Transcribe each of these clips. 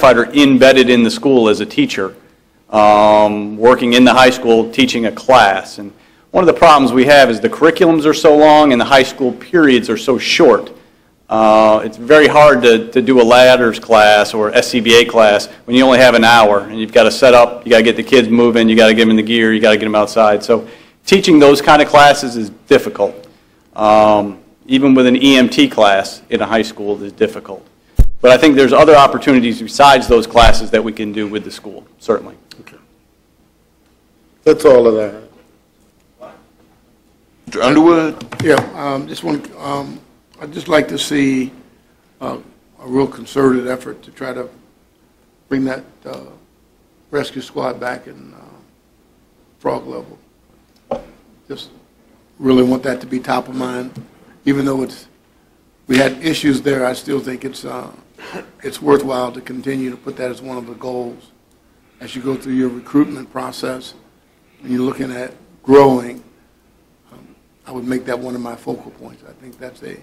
firefighter embedded in the school as a teacher, working in the high school, teaching a class. And one of the problems we have is the curriculums are so long and the high school periods are so short. It's very hard to do a ladders class or SCBA class when you only have an hour and you've got to set up, you got to get the kids moving, you got to get them in the gear, you got to get them outside. So teaching those kind of classes is difficult. Even with an EMT class in a high school is difficult. But I think there's other opportunities besides those classes that we can do with the school, certainly. Okay. That's all of that. Mr. Underwood? Yeah, I'd just like to see a real concerted effort to try to bring that rescue squad back in Frog Level. Just really want that to be top of mind. Even though we had issues there, I still think it's worthwhile to continue to put that as one of the goals as you go through your recruitment process. When you're looking at growing, I would make that one of my focal points. I think that's a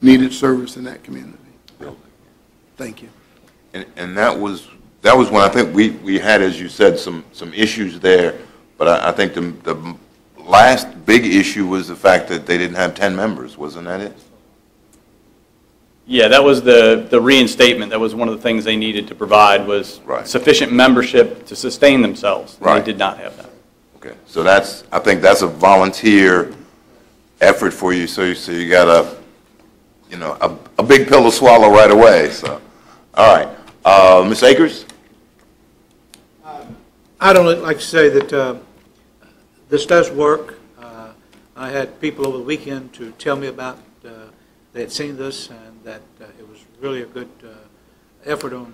needed service in that community. Thank you. And that was when I think we had, as you said, some issues there. But I think the last big issue was the fact that they didn't have 10 members. Wasn't that it? Yeah, that was the reinstatement. That was one of the things they needed to provide was sufficient membership to sustain themselves. Right. They did not have that. Okay, so I think that's a volunteer effort for you. So you got a big pill to swallow right away. So, all right, Ms. Akers. I'd only like to say that this does work. I had people over the weekend to tell me about they had seen this and that it was really a good effort on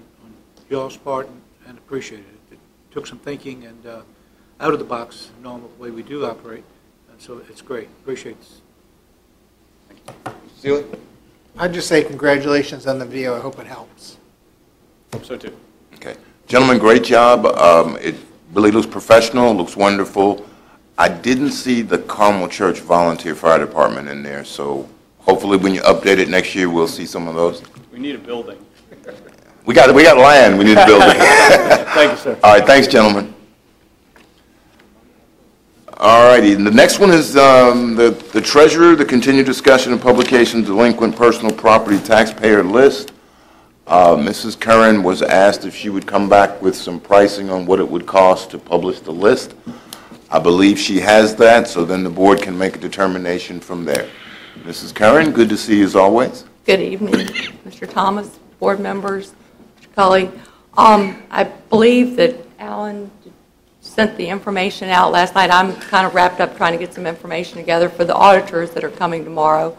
y'all's part and appreciated it. It took some thinking and out of the box, normal way we do operate, and so it's great. Appreciate this. Steele? I'd just say congratulations on the video. I hope it helps. Hope so too. Okay, gentlemen, great job. It really looks professional. Looks wonderful. I didn't see the Carmel Church Volunteer Fire Department in there, so hopefully when you update it next year, we'll see some of those. We need a building. We got land. We need a building. Thank you, sir. All right, thanks, gentlemen. All righty, the next one is the treasurer, the continued discussion and publication of delinquent personal property taxpayer list. Mrs. Curran was asked if she would come back with some pricing on what it would cost to publish the list. I believe she has that, so then the board can make a determination from there. Mrs. Curran, good to see you as always. Good evening, Mr. Thomas, board members, Mr. Cully. I believe that Alan sent the information out last night. I'm kind of wrapped up trying to get some information together for the auditors that are coming tomorrow.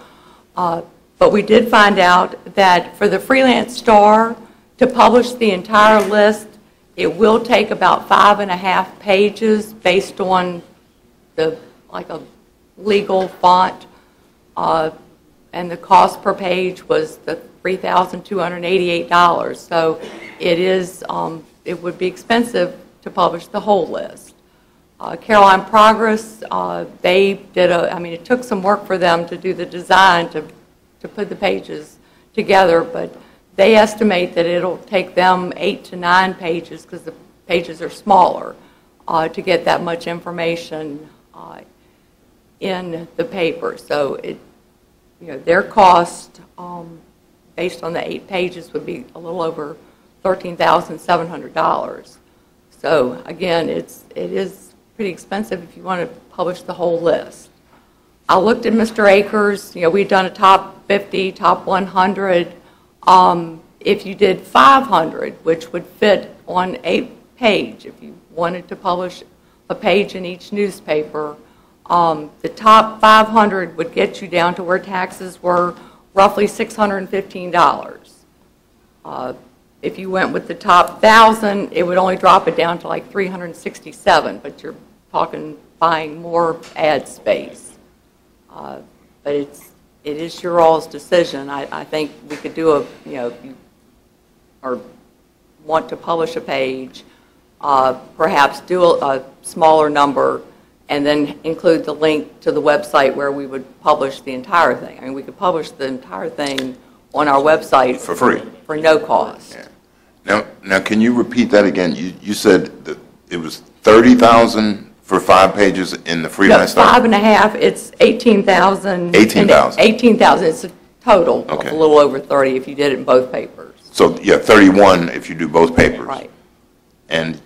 But we did find out that for the Freelance Star to publish the entire list, it will take about 5.5 pages based on like a legal font. And the cost per page was the $3,288. So it would be expensive to publish the whole list. Caroline Progress, they did it took some work for them to do the design to put the pages together, but they estimate that it'll take them 8 to 9 pages because the pages are smaller to get that much information in the paper. So their cost based on the 8 pages would be a little over $13,700. So again, it is pretty expensive if you want to publish the whole list. I looked at Mr. Akers. We've done a top 50, top 100. If you did 500, which would fit on a page, if you wanted to publish a page in each newspaper, the top 500 would get you down to where taxes were roughly $615. If you went with the top 1,000, it would only drop it down to like $367, but you're talking buying more ad space. But it is your all's decision. I think we could do if you want to publish a page, perhaps do a smaller number and then include the link to the website where we would publish the entire thing. I mean, we could publish the entire thing on our website for free, for no cost. Yeah. Now, can you repeat that again? You said that it was 30,000 for 5 pages in the No, freelance five study? and a half, it's 18,000. 18,000. 18,000, it's a total of Okay. a little over 30 if you did it in both papers. So, yeah, 31 if you do both papers. Right. And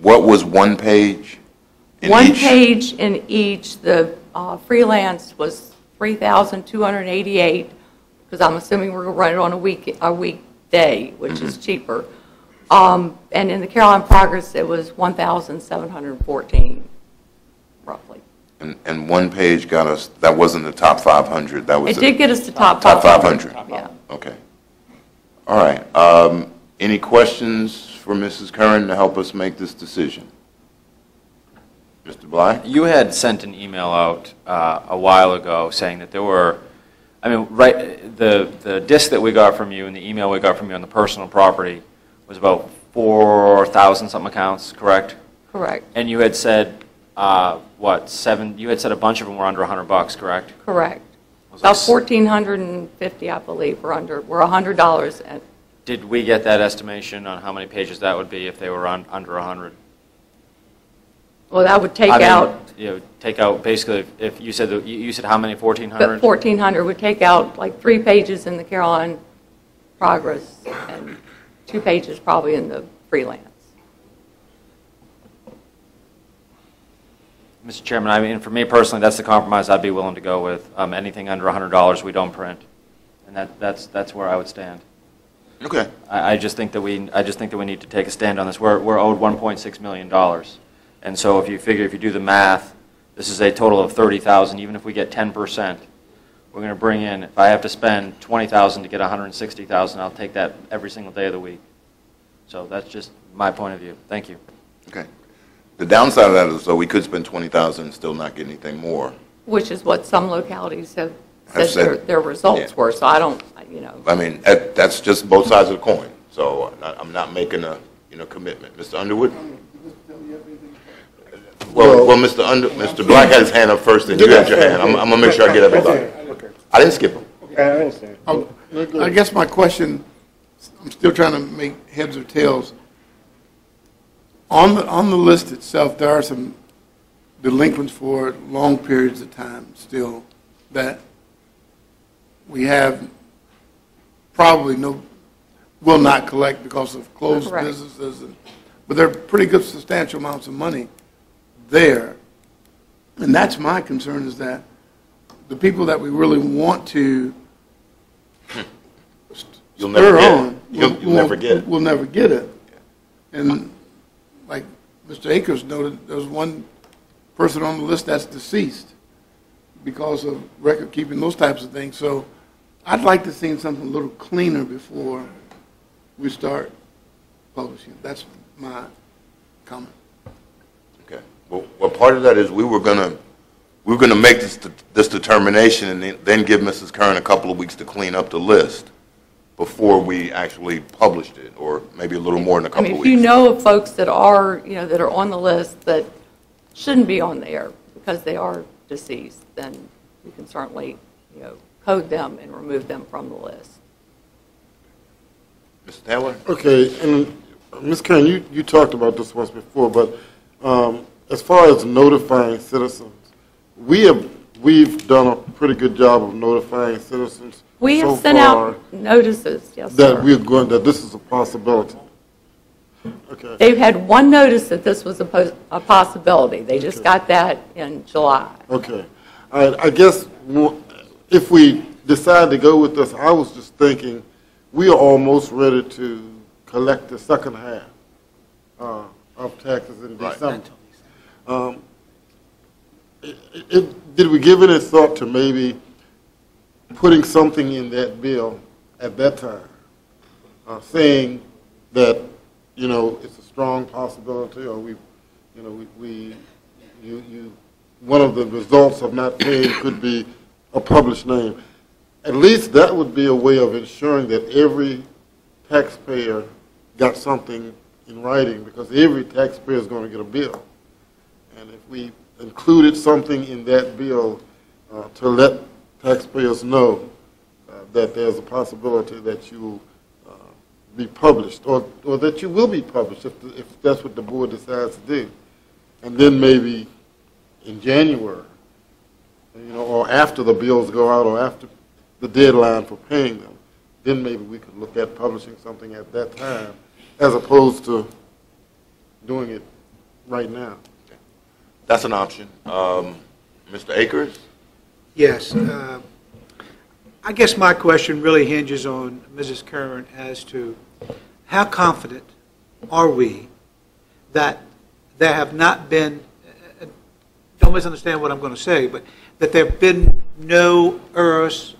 what was one page in One each? page in each, the freelance was 3,288, because I'm assuming we're going to run it on a weekday, which is cheaper. And in the Caroline Progress, it was 1,714, roughly. And one page got us, that wasn't the top 500, that was It the did get us to top top 500. 500. Yeah. Okay. All right. Any questions for Mrs. Curran to help us make this decision? Mr. Black? You had sent an email out a while ago saying that there were, I mean, right, the disc that we got from you and the email we got from you on the personal property was about 4,000 something accounts, correct? Correct, And you had said, you had said a bunch of them were under $100, correct? correct. Was About this- 1,450, I believe, were $100. And Did we get that estimation on how many pages that would be if they were under 100? well, that would take I mean, out, you know, take out basically, if you said, you said how many, but 1,400? 1,400 would take out like 3 pages in the Caroline Progress and 2 pages probably in the freelance. Mr. Chairman, I mean, for me personally, that's the compromise I'd be willing to go with. Anything under $100, we don't print, and that's where I would stand. Okay. I just think that we need to take a stand on this. We're owed $1.6 million, and so if you do the math, this is a total of 30,000. Even if we get 10%, we're going to bring in. If I have to spend 20,000 to get 160,000, I'll take that every single day of the week. So that's just my point of view. Thank you. Okay. The downside of that is, though, we could spend 20,000 and still not get anything more. Which is what some localities have Have said said, their results yeah. were, so I don't, you know. I mean, that's just both sides of the coin. So I'm not making a, commitment. Mr. Underwood? Well, Mr. Black had his hand up first, and you had your hand. I'm going to make sure I get everybody. Okay. I didn't skip him. I understand. I guess my question, I'm still trying to make heads or tails. On the list itself, there are some delinquents for long periods of time still that we have probably will not collect because of closed Correct. businesses. But there are pretty good substantial amounts of money there. And that's my concern, is that the people that we really want to You'll never spur get on, it. You'll never get it. We'll never get it. And like Mr. Akers noted, there's one person on the list that's deceased because of record keeping, those types of things. So I'd like to see something a little cleaner before we start publishing. That's my comment. Okay. Well, part of that is we were gonna make this determination and then give Mrs. Curran a couple of weeks to clean up the list before we actually published it, or maybe a little more in a I couple mean, of if you weeks. know of folks that are, that are on the list that shouldn't be on there because they are deceased, then you can certainly, code them and remove them from the list. Mr. Taylor? Okay, and Ms. Karen, you talked about this once before, but as far as notifying citizens, we've done a pretty good job of notifying citizens. We so have sent far out notices, yes, that sir. that this is a possibility. Okay. They've had one notice that this was a possibility. They just got that in July. Okay. I guess if we decide to go with this, I was just thinking we are almost ready to collect the second half of taxes in December. Did we give any thought to maybe putting something in that bill at that time, saying that, it's a strong possibility, or one of the results of not paying could be a published name. At least that would be a way of ensuring that every taxpayer got something in writing, because every taxpayer is going to get a bill. And if we included something in that bill to let taxpayers know that there's a possibility that you will be published, or that you will be published if that's what the board decides to do. And then maybe in January, or after the bills go out, or after the deadline for paying them, then maybe we could look at publishing something at that time, as opposed to doing it right now. That's an option. Mr. Akers? Yes. I guess my question really hinges on Mrs. Curran as to how confident are we that there have not been, don't misunderstand what I'm going to say, but that there have been no errors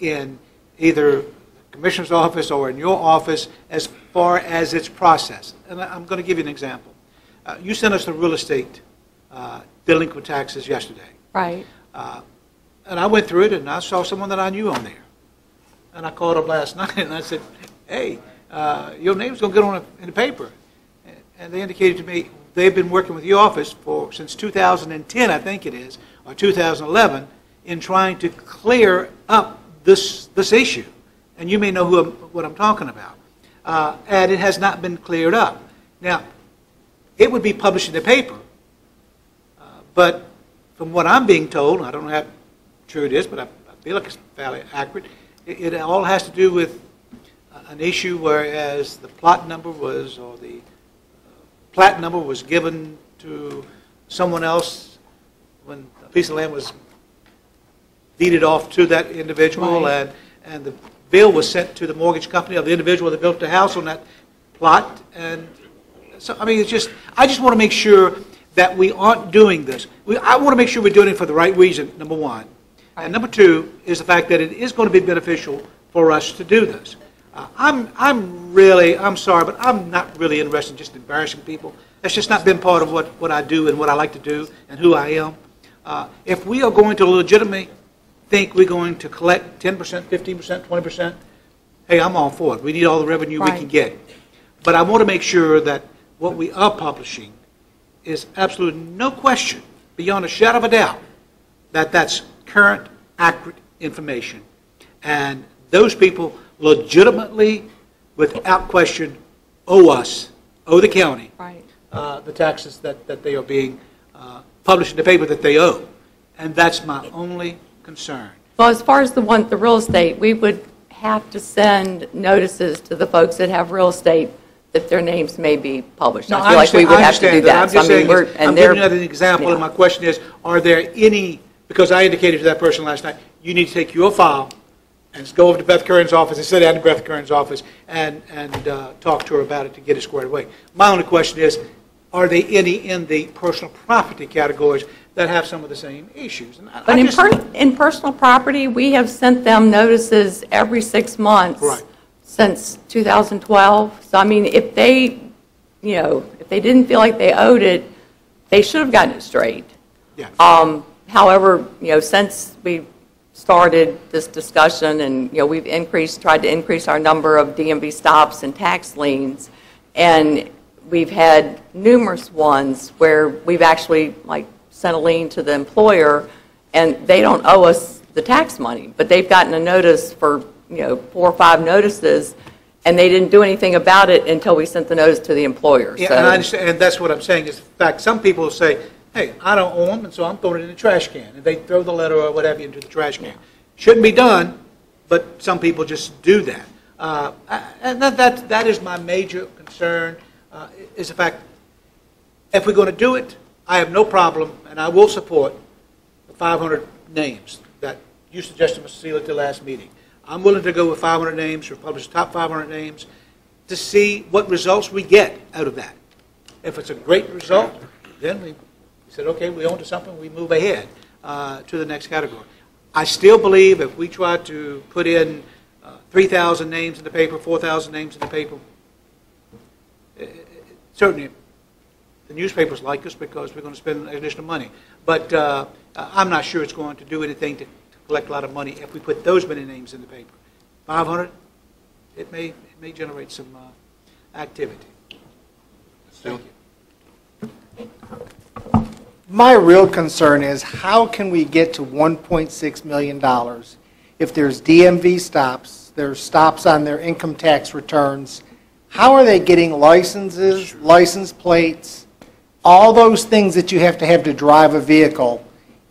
in either the Commissioner's office or in your office as far as its process. And I'm going to give you an example. You sent us the real estate delinquent taxes yesterday. Right. And I went through it, and I saw someone that I knew on there. And I called up last night, and I said, hey, your name's going to get on in the paper. And they indicated to me they've been working with your office since 2010, I think it is, or 2011, in trying to clear up this issue. And you may know what I'm talking about. And it has not been cleared up. Now, it would be published in the paper, but from what I'm being told, I don't know how true it is, but I feel like it's fairly accurate, it all has to do with an issue whereas the plot number was, or the plat number was given to someone else when a piece of land was deeded off to that individual, Right. and the bill was sent to the mortgage company of the individual that built the house on that plot. And so, I mean, I just want to make sure that we aren't doing this. I want to make sure we're doing it for the right reason, number one. And number two is the fact that it is going to be beneficial for us to do this. I'm sorry, but I'm not really interested in just embarrassing people. That's just not been part of what I do and what I like to do and who I am. If we are going to legitimately think we're going to collect 10%, 15%, 20%, hey, I'm all for it. We need all the revenue we can get. But I want to make sure that what we are publishing is absolutely no question, beyond a shadow of a doubt, that that's current, accurate information. And those people legitimately, without question, owe the county, Right. The taxes that they are being published in the paper that they owe. And that's my only concern. Well, as far as the real estate, we would have to send notices to the folks that have real estate that their names may be published. I feel like we would have to do that. I'm just saying, I'm they're- giving you an example, and my question is, are there any, because I indicated to that person last night, you need to take your file and go over to Beth Curran's office and sit down in Beth Curran's office and talk to her about it to get it squared away. My only question is, are there any in the personal property categories that have some of the same issues? And But in personal property, we have sent them notices every 6 months. Right. Since 2012. So, I mean, if they didn't feel like they owed it, they should have gotten it straight. Yeah. However, since we started this discussion and, we've tried to increase our number of DMV stops and tax liens, and we've had numerous ones where we've actually, sent a lien to the employer, and they don't owe us the tax money, but they've gotten a notice for 4 or 5 notices, and they didn't do anything about it until we sent the notice to the employer. Yeah, So- and I understand, and that's what I'm saying is, in fact, some people will say, hey, I don't owe them, and so I'm throwing it in the trash can, and they throw the letter or whatever into the trash can. Shouldn't be done, but some people just do that. And that is my major concern, is the fact, if we're going to do it, I have no problem, and I will support the 500 names that you suggested, Mr. Seeley, at the last meeting. I'm willing to go with 500 names, or publish the top 500 names, to see what results we get out of that. If it's a great result, then we said, okay, we own to something, we move ahead to the next category. I still believe if we try to put in 3,000 names in the paper, 4,000 names in the paper, certainly the newspapers like us because we're going to spend additional money. But I'm not sure it's going to do anything to collect a lot of money if we put those many names in the paper. 500, it may generate some activity. Thank you. My real concern is how can we get to $1.6 million if there's DMV stops, there's stops on their income tax returns, how are they getting licenses, license plates, all those things that you have to drive a vehicle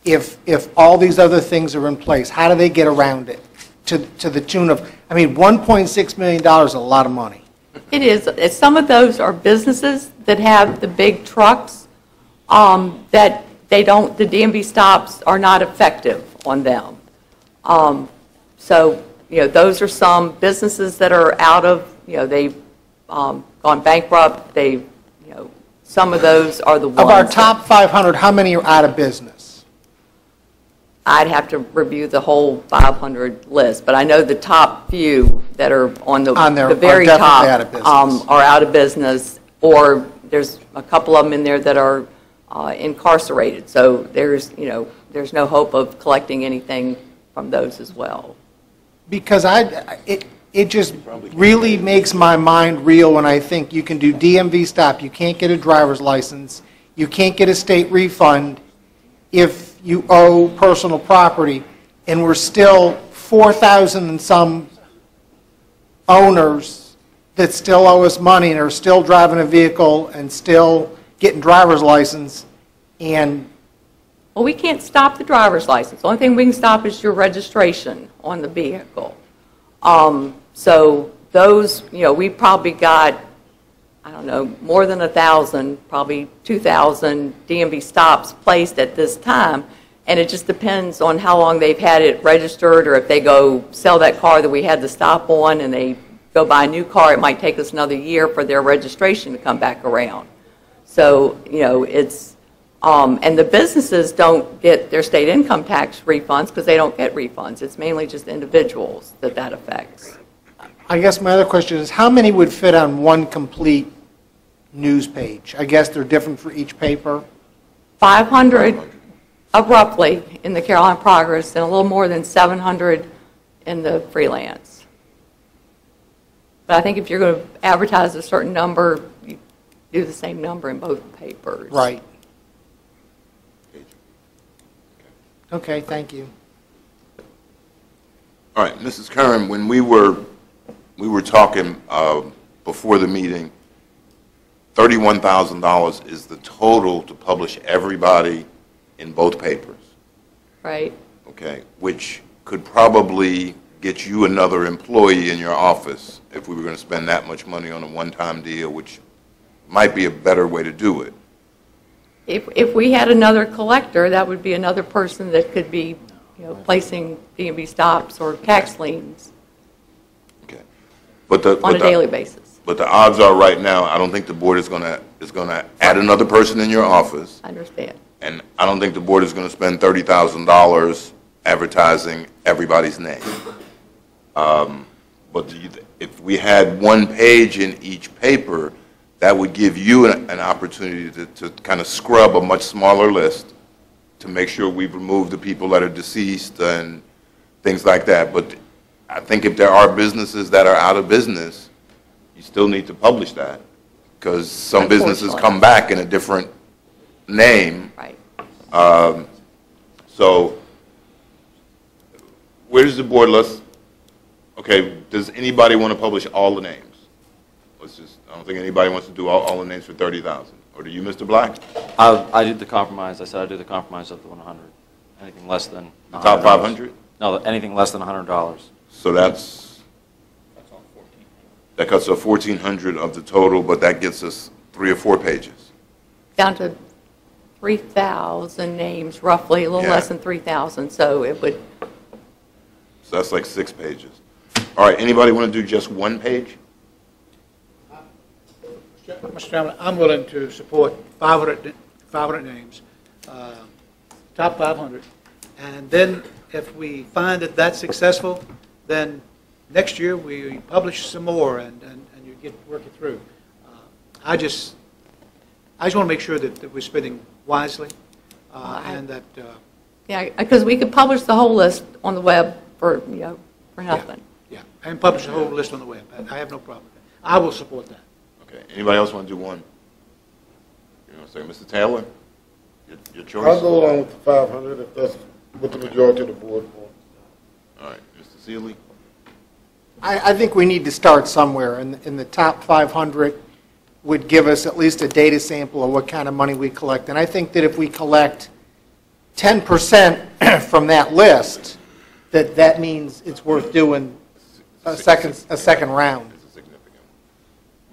if all these other things are in place? How do they get around it to the tune of, I mean, $1.6 million is a lot of money. It is. Some of those are businesses that have the big trucks that they don't, the DMV stops are not effective on them. So, those are some businesses that are out of, they've gone bankrupt. They, some of those are the ones. Of our top 500, how many are out of business? I'd have to review the whole 500 list, but I know the top few that are on the very top are out of business, or there's a couple of them in there that are incarcerated. So there's no hope of collecting anything from those as well. Because it just really makes my mind reel when I think you can do DMV stop, you can't get a driver's license, you can't get a state refund if you owe personal property, and we're still 4,000 and some owners that still owe us money and are still driving a vehicle and still getting driver's license. And well, we can't stop the driver's license. The only thing we can stop is your registration on the vehicle. So those, we probably got, I don't know, more than 1,000, probably 2,000 DMV stops placed at this time, and it just depends on how long they've had it registered, or if they go sell that car that we had the stop on and they go buy a new car, it might take us another year for their registration to come back around. So, it's, and the businesses don't get their state income tax refunds because they don't get refunds. It's mainly just individuals that affects. I guess my other question is, how many would fit on one complete news page? I guess they're different for each paper. 500 roughly in the Carolina Progress, and a little more than 700 in the Freelance. But I think if you're going to advertise a certain number, you do the same number in both papers. Right. Okay, thank you. All right, Mrs. Curran, when we were talking before the meeting, $31,000 is the total to publish everybody in both papers. Right. Okay, which could probably get you another employee in your office if we were going to spend that much money on a one-time deal, which might be a better way to do it. If we had another collector, that would be another person that could be, placing DMV stops or tax liens on a daily basis. But the odds are right now, I don't think the board is going to add another person in your office. I understand. And I don't think the board is going to spend $30,000 advertising everybody's name. But if we had one page in each paper, that would give you an opportunity to kind of scrub a much smaller list to make sure we've removed the people that are deceased and things like that. But I think if there are businesses that are out of business, you still need to publish that, because some businesses come back in a different name. Right. So where does the board, okay, does anybody want to publish all the names? I don't think anybody wants to do all the names for 30,000. Or do you, Mr. Black? I did the compromise. I said I'd do the compromise of the 100. Anything less than the top 500? No, anything less than $100. So that cuts off 1,400 of the total, but that gets us 3 or 4 pages. Down to 3,000 names, roughly, a little less than 3,000. So it would. So that's like 6 pages. All right, anybody want to do just one page? Mr. Chairman, I'm willing to support 500 names, top 500. And then if we find that that's successful, then next year we publish some more and you work it through. I just want to make sure that we're spending wisely and that. Yeah, because we could publish the whole list on the web for nothing. Yeah, and publish the whole list on the web. I have no problem with that. I will support that. Okay. Anybody else want to do one? You want to say, Mr. Taylor? Your choice? I'll go along with the 500 if that's what the majority of the board wants. All right. Mr. Seeley? I think we need to start somewhere, and the top 500 would give us at least a data sample of what kind of money we collect. And I think that if we collect 10% from that list, that means it's worth doing a second round.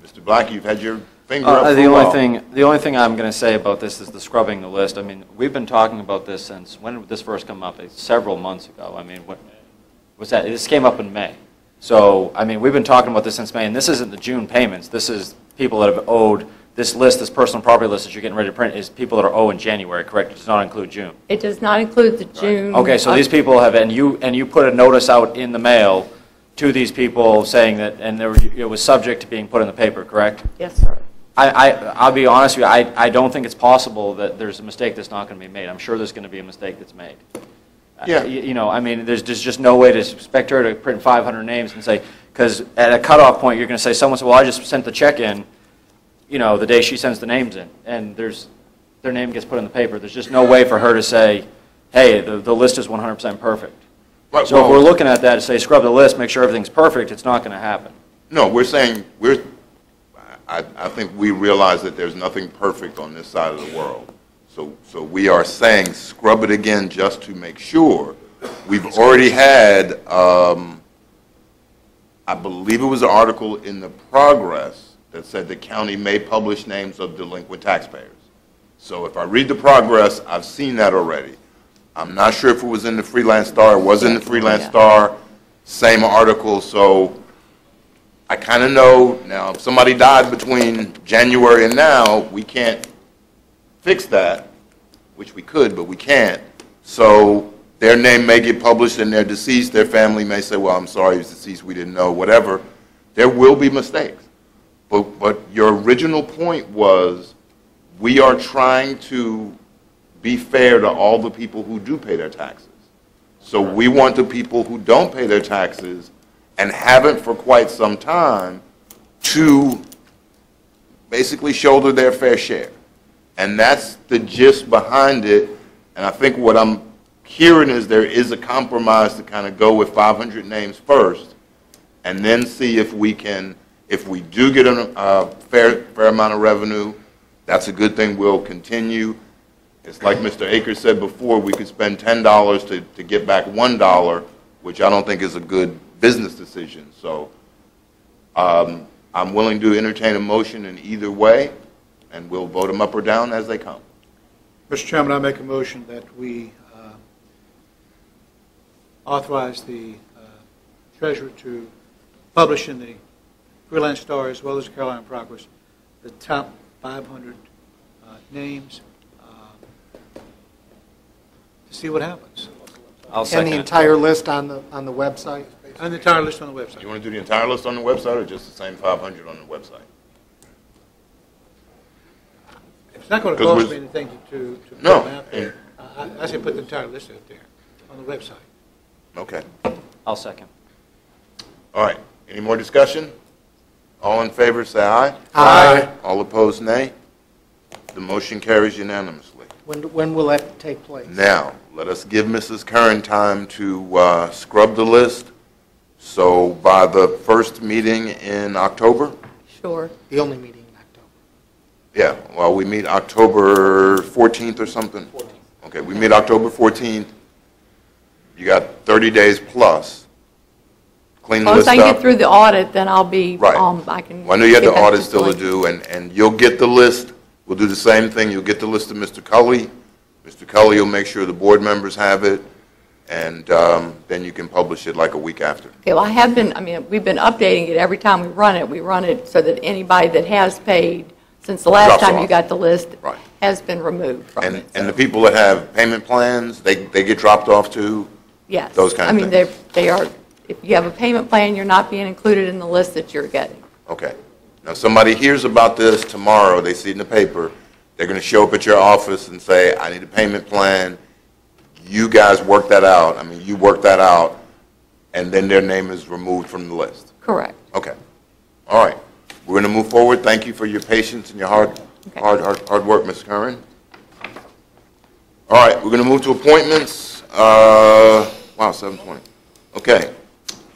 Mr. Black, you've had your finger up for a while. The only thing I'm going to say about this is the scrubbing the list. I mean, we've been talking about this since, when did this first come up? Several months ago. I mean, what was that? This came up in May. So, I mean, we've been talking about this since May, and this isn't the June payments. This is people that have owed, this list, this personal property list that you're getting ready to print is people that are owed in January, correct? It does not include June. It does not include the June. Okay, so these people have, and you put a notice out in the mail to these people saying that, and it was subject to being put in the paper, correct? Yes, sir. I'll be honest with you, I don't think it's possible that there's a mistake that's not going to be made. I'm sure there's going to be a mistake that's made. Yeah. You know, I mean, there's just no way to expect her to print 500 names and say, because at a cutoff point, you're going to say, someone said, well, I just sent the check in, you know, the day she sends the names in, and their name gets put in the paper. There's just no way for her to say, hey, the list is 100% perfect. Right, So if we're looking at that to say, scrub the list, make sure everything's perfect, it's not going to happen. No, we're saying, I think we realize that there's nothing perfect on this side of the world. So we are saying scrub it again just to make sure. We've already had, I believe it was an article in the Progress that said the county may publish names of delinquent taxpayers. So if I read the Progress, I've seen that already. I'm not sure if it was in the Freelance Star. It was in the Freelance Star, same article. So I kind of know now if somebody died between January and now, we can't fix that, which we could, but we can't. So their name may get published and they're deceased. Their family may say, well, I'm sorry, he's deceased, we didn't know, whatever. There will be mistakes. But your original point was we are trying to be fair to all the people who do pay their taxes. So we want the people who don't pay their taxes and haven't for quite some time to basically shoulder their fair share. And that's the gist behind it. And I think what I'm hearing is there is a compromise to kind of go with 500 names first and then see if we can, if we do get a fair amount of revenue, that's a good thing. We'll continue. It's like Mr. Akers said before, we could spend $10 to get back $1, which I don't think is a good business decision. So I'm willing to entertain a motion in either way, and we'll vote them up or down as they come. Mr. Chairman, I make a motion that we authorize the treasurer to publish in the Freelance Star as well as the Carolina Progress the top 500 names to see what happens. I'll second And the it. entire list on the website? And the entire list on the website. You want to do the entire list on the website or just the same 500 on the website? It's not going to 'Cause cost we're- me anything to put No. them out there. I say put the entire list out there on the website. Okay. I'll second. All right. Any more discussion? All in favor, say aye. Aye. All opposed, nay. The motion carries unanimously. When will that take place? Now, let us give Mrs. Curran time to scrub the list. So by the first meeting in October? Sure. The only meeting in October. Yeah, well, we meet October 14th or something? 14th. Okay, we meet October 14th. You got 30 days plus. Clean the Once list I up. get through the audit, then I'll be, Right. I can. Well, I know you had get the back audit still to delinquent. do, and you'll get the list. We'll do the same thing. You'll get the list to Mr. Cully. Mr. Cully will make sure the board members have it, and then you can publish it like a week after. Okay, well, I have been, I mean, we've been updating it every time we run it. We run it so that anybody that has paid since the last Drops time you off. got the list Right. has been removed from And it. the people that have payment plans, they get dropped off too? Yes. those kind of I mean, things. they are, if you have a payment plan, you're not being included in the list that you're getting. Okay. Now, if somebody hears about this tomorrow, they see it in the paper, they're going to show up at your office and say, I need a payment plan. You guys work that out. I mean, you work that out, and then their name is removed from the list. Correct. Okay. All right. We're going to move forward. Thank you for your patience and your hard work, Ms. Curran. All right, we're going to move to appointments. Wow, 7:20. Okay.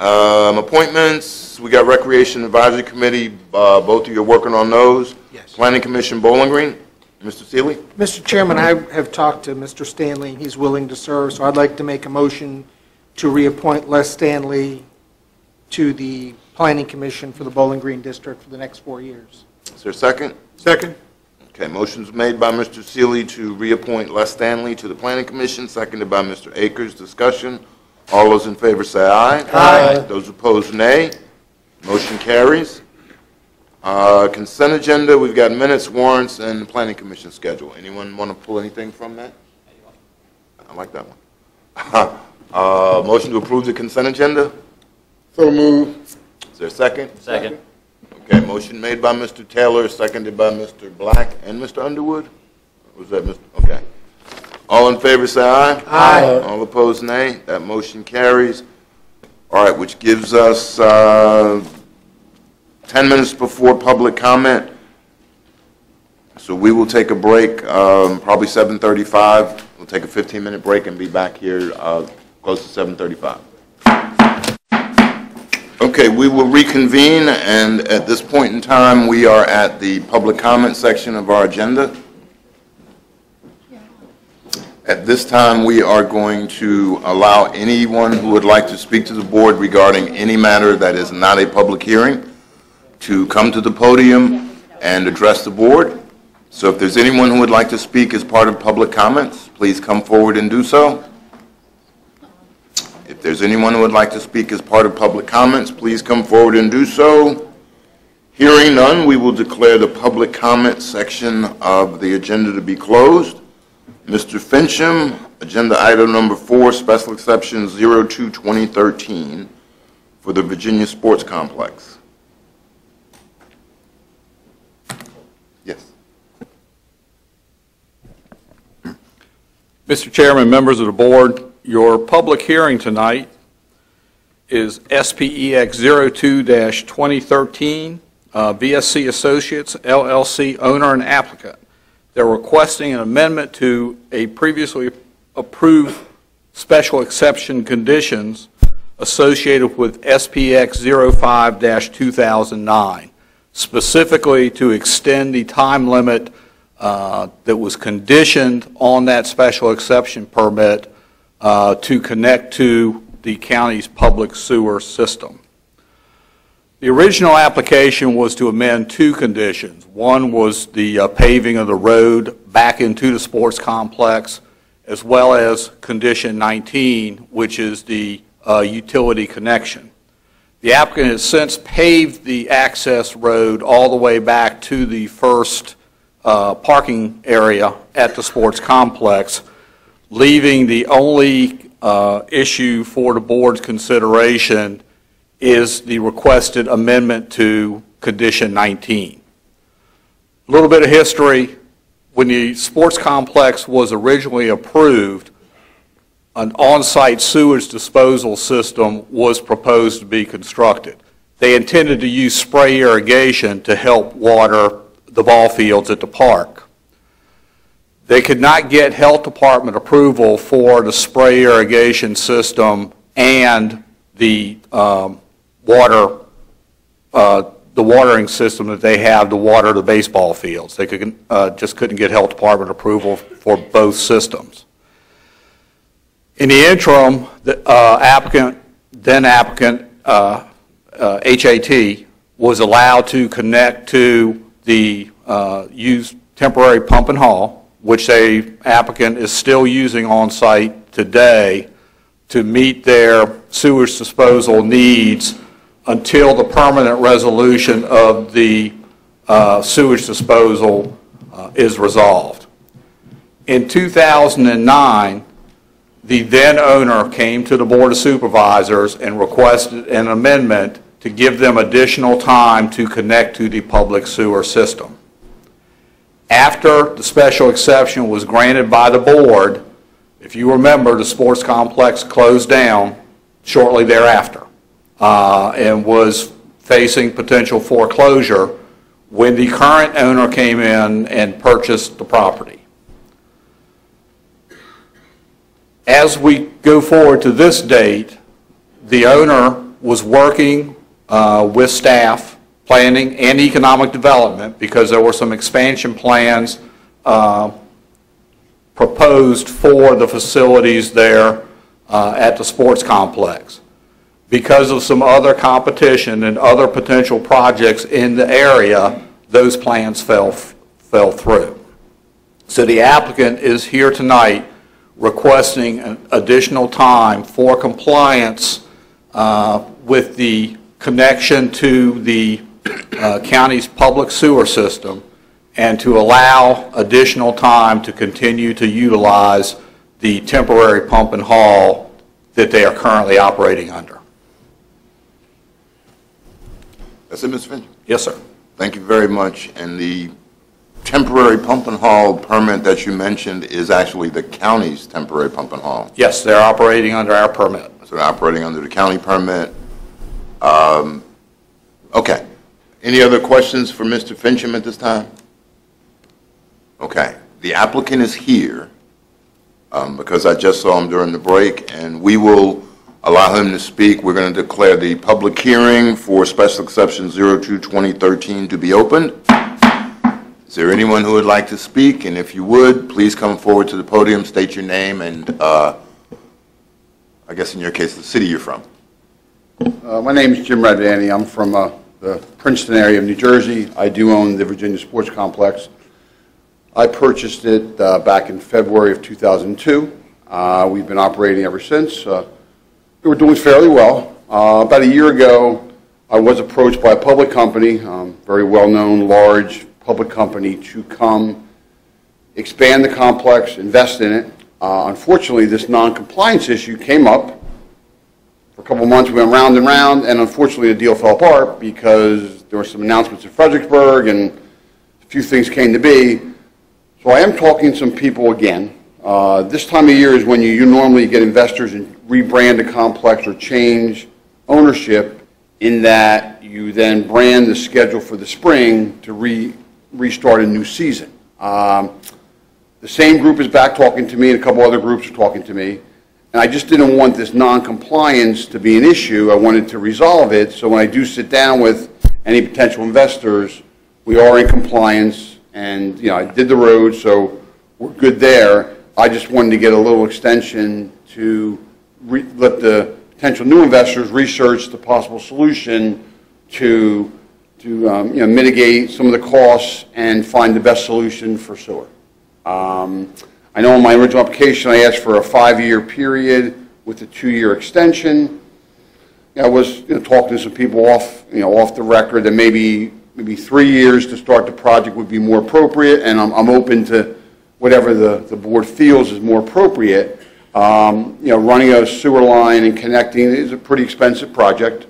Appointments, we got Recreation Advisory Committee, both of you are working on those. Yes. Planning Commission, Bowling Green, Mr. Seeley? Mr. Chairman, I have talked to Mr. Stanley, he's willing to serve, so I'd like to make a motion to reappoint Les Stanley to the Planning Commission for the Bowling Green District for the next 4 years. Is there a second? Second. Okay, motion's made by Mr. Seeley to reappoint Les Stanley to the Planning Commission, seconded by Mr. Akers. Discussion. All those in favor say aye. Aye. Those opposed, nay. Motion carries. Consent agenda, we've got minutes, warrants, and the Planning Commission schedule. Anyone want to pull anything from that? I like that one. Motion to approve the consent agenda? So moved. Is there a second? Second. Okay, motion made by Mr. Taylor, seconded by Mr. Black and Mr. Underwood? Was that Mr.? Okay. All in favor, say aye. Aye. All opposed, nay. That motion carries. All right, which gives us 10 minutes before public comment. So we will take a break, probably 7:35. We'll take a 15-minute break and be back here close to 7:35. Okay, we will reconvene, and at this point in time, we are at the public comment section of our agenda. At this time, we are going to allow anyone who would like to speak to the board regarding any matter that is not a public hearing to come to the podium and address the board. So if there's anyone who would like to speak as part of public comments, please come forward and do so. If there's anyone who would like to speak as part of public comments, please come forward and do so. Hearing none, we will declare the public comment section of the agenda to be closed. Mr. Fincham, agenda item number 4, special exception 02-2013 for the Virginia Sports Complex. Yes. Mr. Chairman, members of the board, your public hearing tonight is SPEX 02-2013, VSC Associates, LLC, owner and applicant. They're requesting an amendment to a previously approved special exception conditions associated with SPX 05-2009, specifically to extend the time limit that was conditioned on that special exception permit to connect to the county's public sewer system. The original application was to amend 2 conditions. One was the paving of the road back into the sports complex, as well as condition 19, which is the utility connection. The applicant has since paved the access road all the way back to the first parking area at the sports complex, leaving the only issue for the board's consideration is the requested amendment to condition 19. A little bit of history. When the sports complex was originally approved, an on-site sewage disposal system was proposed to be constructed. They intended to use spray irrigation to help water the ball fields at the park. They could not get health department approval for the spray irrigation system and the watering system that they have to water the baseball fields. They just couldn't get health department approval for both systems. In the interim, the then applicant, HAT, was allowed to connect to the used temporary pump and haul, which the applicant is still using on site today to meet their sewage disposal needs until the permanent resolution of the sewage disposal is resolved. In 2009, the then owner came to the Board of Supervisors and requested an amendment to give them additional time to connect to the public sewer system. After the special exception was granted by the board, if you remember, the sports complex closed down shortly thereafter and was facing potential foreclosure when the current owner came in and purchased the property. As we go forward to this date, the owner was working with staff, planning, and economic development, because there were some expansion plans proposed for the facilities there at the sports complex. Because of some other competition and other potential projects in the area, those plans fell through. So the applicant is here tonight requesting an additional time for compliance with the connection to the county's public sewer system, and to allow additional time to continue to utilize the temporary pump and haul that they are currently operating under. That's it, Mr. Finch? Yes, sir. Thank you very much. And the temporary pump and haul permit that you mentioned is actually the county's temporary pump and haul. Yes, they're operating under our permit. So they're operating under the county permit. Okay. Any other questions for Mr. Fincham at this time? Okay. The applicant is here because I just saw him during the break, and we will allow him to speak. We're going to declare the public hearing for special exception 02-2013 to be opened. Is there anyone who would like to speak? And if you would, please come forward to the podium, state your name, and I guess in your case, the city you're from. My name is Jim Radvani. I'm from the Princeton area of New Jersey. I do own the Virginia Sports Complex. I purchased it back in February of 2002. We've been operating ever since. We were doing fairly well. About a year ago, I was approached by a public company, very well-known, large public company, to come expand the complex, invest in it. Unfortunately, this non-compliance issue came up. For a couple of months, we went round and round, and unfortunately, the deal fell apart because there were some announcements in Fredericksburg, and a few things came to be. So I am talking to some people again. This time of year is when you normally get investors and rebrand a complex or change ownership, in that you then brand the schedule for the spring to restart a new season. The same group is back talking to me, and a couple other groups are talking to me. And I just didn't want this non-compliance to be an issue. I wanted to resolve it, so when I do sit down with any potential investors, we are in compliance, and I did the road, so we're good there. I just wanted to get a little extension to let the potential new investors research the possible solution to mitigate some of the costs and find the best solution for sewer. I know in my original application I asked for a 5-year period with a 2-year extension. I was talking to some people off the record that maybe 3 years to start the project would be more appropriate, and I'm open to whatever the board feels is more appropriate. Running a sewer line and connecting is a pretty expensive project.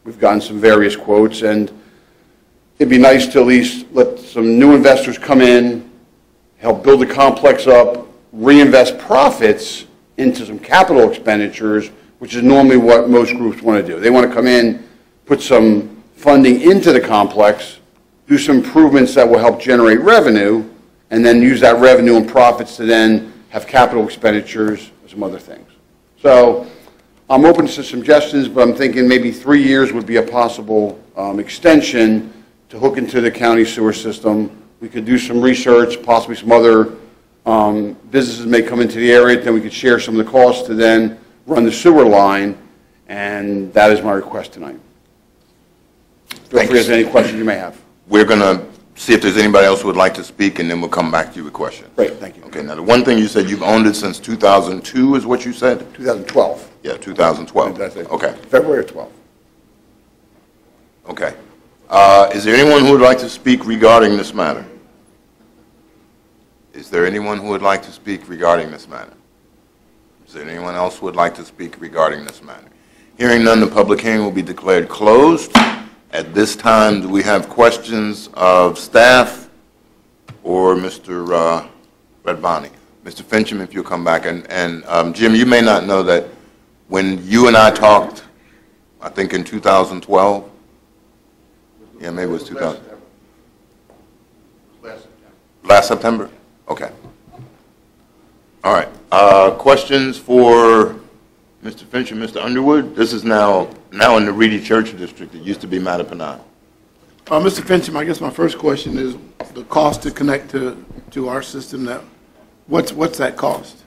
We've gotten some various quotes, and it'd be nice to at least let some new investors come in, help build the complex up, reinvest profits into some capital expenditures, which is normally what most groups want to do. They want to come in, put some funding into the complex, do some improvements that will help generate revenue, and then use that revenue and profits to then have capital expenditures and some other things. So I'm open to suggestions, but I'm thinking maybe 3 years would be a possible extension to hook into the county sewer system. We could do some research, possibly some other businesses may come into the area, then we could share some of the costs to then run the sewer line, and that is my request tonight. Feel free if there's any questions you may have. We're going to see if there's anybody else who would like to speak, and then we'll come back to you with questions. Great, thank you. Okay, now the one thing you said, you've owned it since 2002 is what you said? 2012. Yeah, 2012. That's it. Okay, February of 12. okay. Is there anyone who would like to speak regarding this matter? Is there anyone who would like to speak regarding this matter? Is there anyone else who would like to speak regarding this matter? Hearing none, the public hearing will be declared closed. At this time, do we have questions of staff or Mr. Radvani? Mr. Fincham, if you'll come back. And Jim, you may not know that when you and I talked, I think in 2012, yeah, maybe it was 2000. Last September? Okay. All right. Questions for Mr. Finch and Mr. Underwood, this is now in the Reedy Church District. It used to be Mattapanai. Mr. Fincham, I guess my first question is the cost to connect to our system. What's that cost?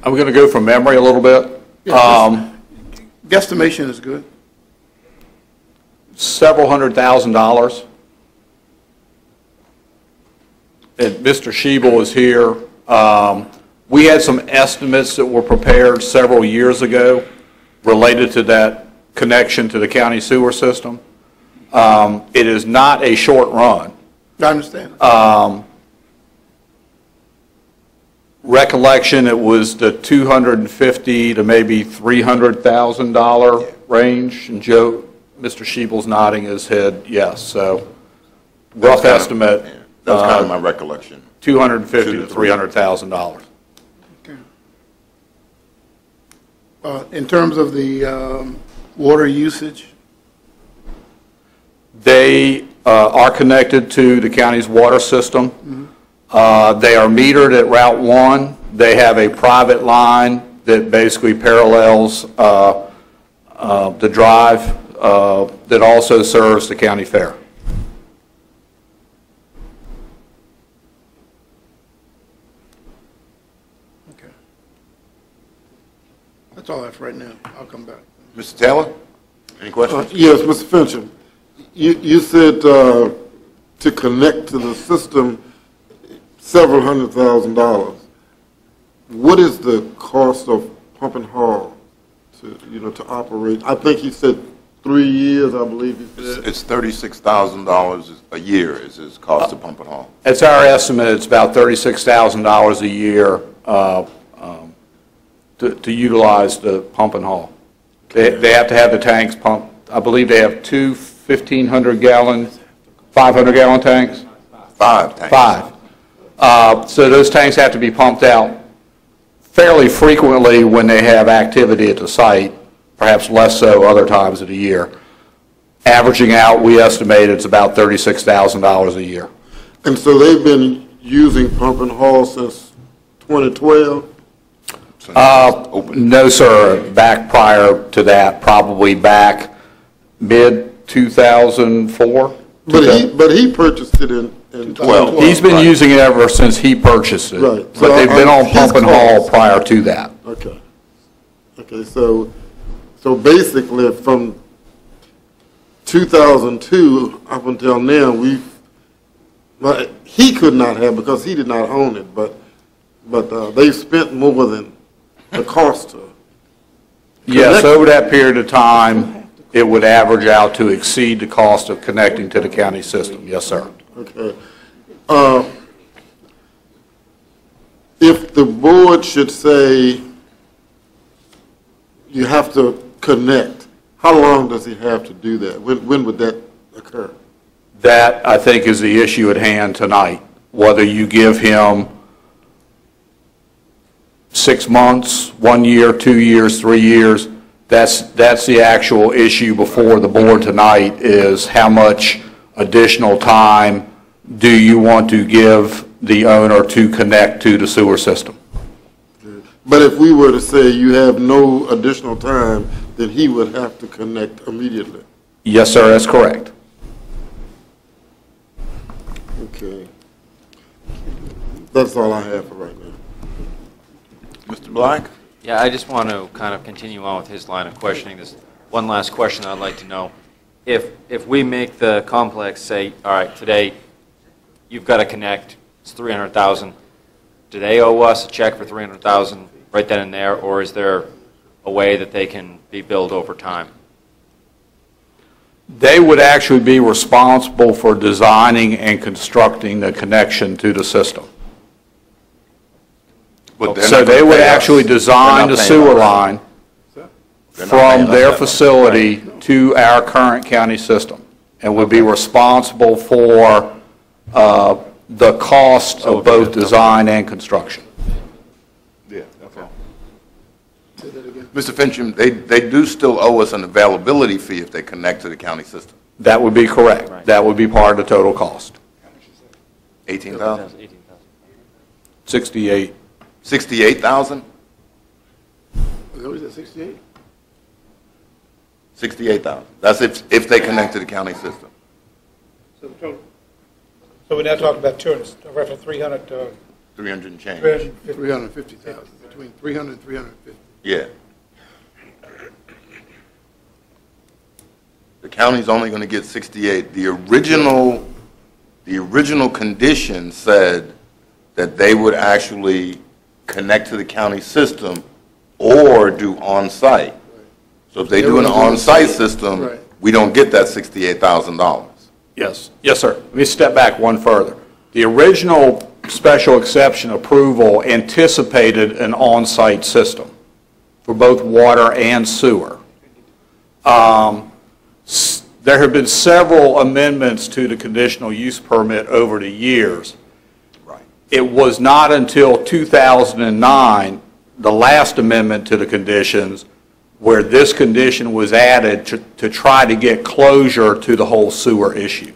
I'm going to go from memory a little bit. Guesstimation is good. Several $100,000. And Mr. Schiebel is here. We had some estimates that were prepared several years ago related to that connection to the county sewer system. It is not a short run. I understand. Recollection, it was the $250,000 to maybe $300,000 range. And Joe, Mr. Schiebel's nodding his head yes. So rough estimate. That was kind of my recollection. $250,000 to $300,000. Okay. In terms of the water usage? They are connected to the county's water system. They are metered at Route 1. They have a private line that basically parallels the drive that also serves the county fair. Okay. That's all I have for right now. I'll come back. Mr. Taylor, any questions? Yes, Mr. Fincham. You said to connect to the system, several $100,000. What is the cost of pump and haul to operate? I think he said 3 years, I believe he said. It's $36,000 a year is his cost to pump and haul. It's our estimate. It's about $36,000 a year to utilize the pump and haul. They have to have the tanks pumped. I believe they have two 1,500-gallon, 500-gallon tanks? 5 tanks. 5. So those tanks have to be pumped out fairly frequently when they have activity at the site, perhaps less so other times of the year. Averaging out, we estimate it's about $36,000 a year. And so they've been using pump and haul since 2012? No, sir. Back prior to that, probably back mid-2004. But he purchased it in 2012. He's been using it ever since he purchased it. Right. But they've been on pump and haul prior to that. Okay. Okay, so basically from 2002 up until now, he could not have because he did not own it, but they've spent more than the cost to Yes, over that period of time, it would average out to exceed the cost of connecting to the county system. Yes, sir. Okay. If the board should say you have to connect, how long does he have to do that? When would that occur? That, I think, is the issue at hand tonight. Whether you give him 6 months, 1 year, 2 years, 3 years, that's the actual issue before the board tonight, is how much additional time do you want to give the owner to connect to the sewer system? But if we were to say you have no additional time, then he would have to connect immediately. Yes, sir, that's correct. Okay. That's all I have for right now. Mr. Black? Yeah, I just want to kind of continue on with his line of questioning. This one last question I'd like to know. If we make the complex say, all right, today you've got to connect, it's $300,000, do they owe us a check for $300,000 right then and there, or is there a way that they can be billed over time? They would actually be responsible for designing and constructing the connection to the system. But they're So not gonna they would pay us. actually design the They're not sewer paying us. line They're not paying from us their that much. facility to our current county system, and would be responsible for the cost of both design and construction. Yeah, that's all. Mr. Fincham, they do still owe us an availability fee if they connect to the county system. That would be correct. That would be part of the total cost. 18,000? 68. 68,000? that what you said, 68? 68,000. That's if they connect to the county system. So we're now talking about 200, roughly 300, 300 and change. 350,000, between 300 and 350. Yeah. The county's only going to get 68. The original condition said that they would actually connect to the county system or do on-site. So if they do an on-site system, Right. we don't get that $68,000. Yes, yes, sir. Let me step back one further. The original special exception approval anticipated an on-site system for both water and sewer. There have been several amendments to the conditional use permit over the years. Right. It was not until 2009, the last amendment to the conditions, where this condition was added to try to get closure to the whole sewer issue.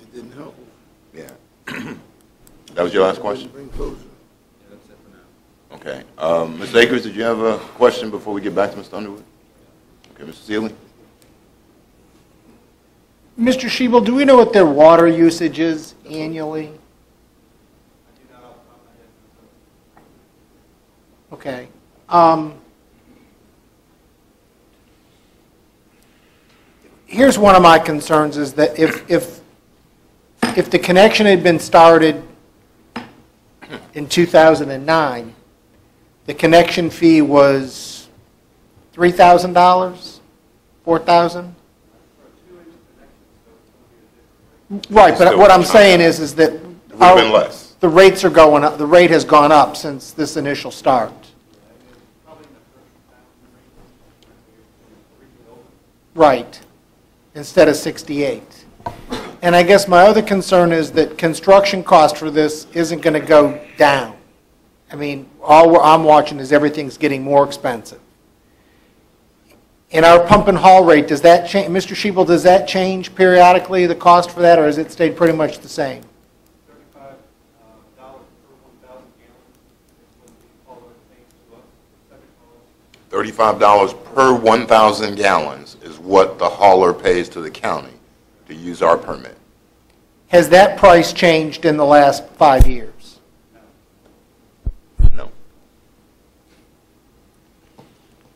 It didn't help. Yeah. That was your last question? Bring closure. Okay. Ms. Akers, did you have a question before we get back to Mr. Underwood? Okay, Mr. Seeley? Mr. Shebel, do we know what their water usage is annually? Okay. Here's one of my concerns is that if the connection had been started in 2009, the connection fee was $3,000, $4,000? Right, but what I'm saying is that It would have been less. the rates are going up, the rate has gone up since this initial start. Right, instead of 68. And I guess my other concern is that construction cost for this isn't going to go down. I mean, all I'm watching is everything's getting more expensive. And our pump and haul rate, does that change, Mr. Shebel, does that change periodically, the cost for that, or has it stayed pretty much the same? $35 per 1,000 gallons is what the hauler pays to the county to use our permit. Has that price changed in the last 5 years? No.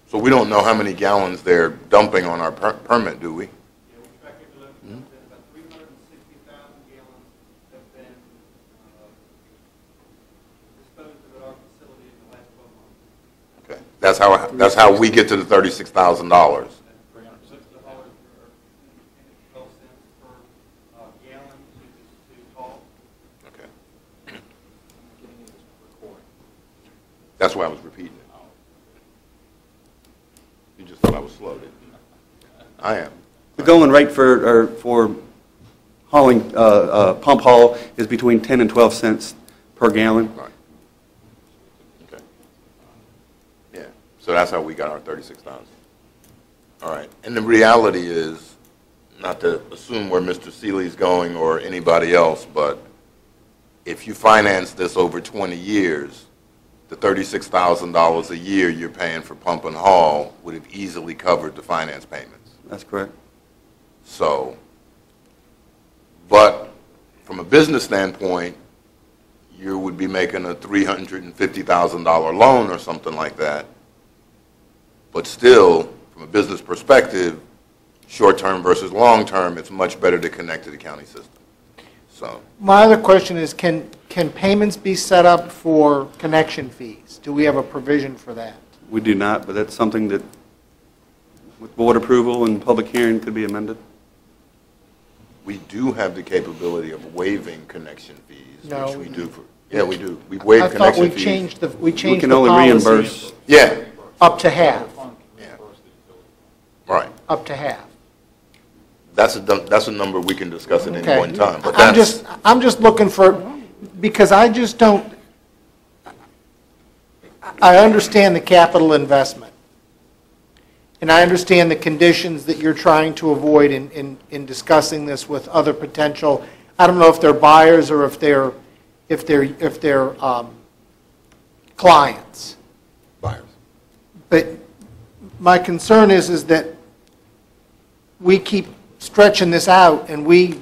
So we don't know how many gallons they're dumping on our permit, do we? Okay. That's how we get to the $36,000. Okay. That's why I was repeating it. You just thought I was slow, didn't you? I am. The going rate for hauling, pump haul is between 10 and 12 cents per gallon. Right. Okay. Yeah. So that's how we got our 36,000. All right. And the reality is, not to assume where Mr. Seeley's going or anybody else, but if you finance this over 20 years, the $36,000 a year you're paying for pump and haul would have easily covered the finance payments. That's correct. So, but from a business standpoint, you would be making a $350,000 loan or something like that. But still, from a business perspective, short-term versus long-term, it's much better to connect to the county system. So, My other question is, can payments be set up for connection fees? Do we have a provision for that? We do not, but that's something that, with board approval and public hearing, could be amended. we do have the capability of waiving connection fees, No, which we we do for, yeah, we do. We waive I thought connection we fees. changed the We policy. can only reimburse. Yeah, Up to half, yeah. Right. up to half. That's a number we can discuss at any Okay. one time, but I'm just looking for, because I just don't, I understand the capital investment. And I understand the conditions that you're trying to avoid in discussing this with other potential, I don't know if they're buyers or if they're clients. buyers. But my concern is that we keep stretching this out, and we